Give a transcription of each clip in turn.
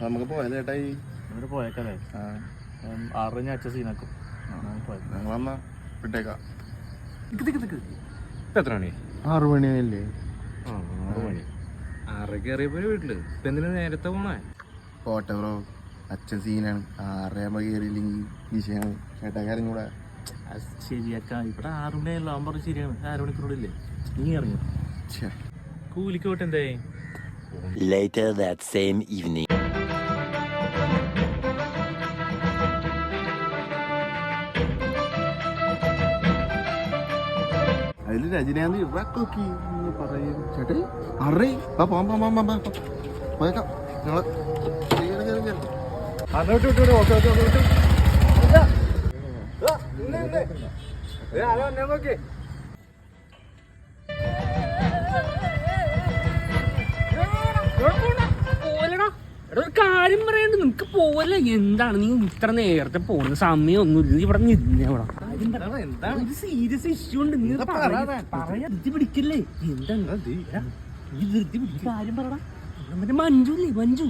നമുക്ക് പോയാലേ ചേട്ടായി ഇവിടെ പോയേക്കല്ലേ 6 ഞാൻ അച്ഛ സീനാക്കും ഞങ്ങളെന്നാ വിട്ടേക്കാം. എത്ര മണി? 6 മണിയല്ലേ? 6 മണി. 6 കയറിയപ്പോ വീട്ടില് ഇപ്പൊ എന്തിനാ നേരത്തെ പോണേ? പോട്ടെ ബ്രോ, അച്ഛൻ സീനാണ്. 6 കയറിയില്ലെങ്കിൽ വിഷയമാണ്. ചേട്ടാക്കാരും കൂടെ ശരിയാക്കാം. ഇവിടെ 6 മണിയല്ലോ. അവൻ പറഞ്ഞു ശരിയാണ്. 6 മണിക്കൂറില്ലേ നീ ഇറങ്ങി കൂലിക്ക് പോട്ടെ. എന്തേ Later that same evening. അതിൽ രജനീകാന്ത് ഇറാക്കി പറയും. ചേട്ടൻ അറേ പോയേക്കാം. ഞങ്ങള് ഒരു കാര്യം പറയണ്ട്. നിനക്ക് പോവല്ല. എന്താണ് നീ ഇത്ര നേരത്തെ പോകുന്ന സമയമൊന്നുമില്ല. നീ ഇവിടെ എന്താണ് സീരിയസ് ഇഷ്യൂ ഉണ്ട്. നീ ധൃതി പിടിക്കല്ലേ? എന്താണ് നീ ധൃതി പിടിച്ച കാര്യം പറടാ. മറ്റേ മഞ്ജു ഇല്ലേ? മഞ്ജു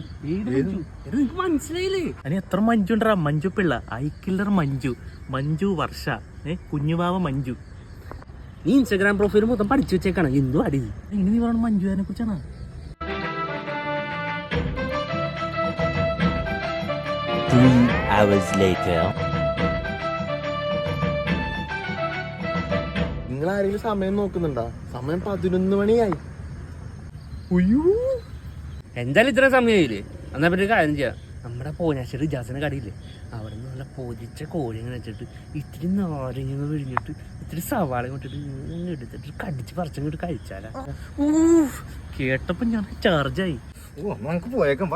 നിനക്ക് മനസ്സിലായില്ലേ? അതിന് എത്ര മഞ്ജു ഉണ്ടാ? മഞ്ജു പിള്ള, ഐക്കില്ലർ മഞ്ജു, മഞ്ജു വർഷ, കുഞ്ഞുവാവ മഞ്ജു. നീ ഇൻസ്റ്റാഗ്രാം പ്രൊഫൈൽ മൊത്തം പഠിച്ചു വെച്ചേക്കാണ്. എന്തോ അടി ഇങ്ങനെ നീ പറയണം മഞ്ജുവിനെ കുറിച്ചാണ്. 3 hours later. നിങ്ങൾ ആരെങ്കിലും സമയം നോക്കുന്നുണ്ടോ? സമയം 11 മണിയായി. എന്തായാലും ഇത്ര സമയമായില്ലേ? എന്നാ പിന്നെ കാര്യം ചെയ്യാം. നമ്മുടെ പോനാശ്ശേരി ജാസിനെ കടയില്ലേ, അവിടെ നിന്ന് നല്ല പൊതിച്ച കോഴിങ്ങനെ വെച്ചിട്ട് ഇത്തിരി നാരങ്ങ വിഴിഞ്ഞിട്ട് ഇത്തിരി സവാള കൊണ്ടിട്ട് എടുത്തിട്ട് കടിച്ച് പറിച്ചങ്ങോട്ട് കഴിച്ചാലാ. കേട്ടപ്പോ ഞാൻ ചാർജായി. നമുക്ക് പോയേക്കാം.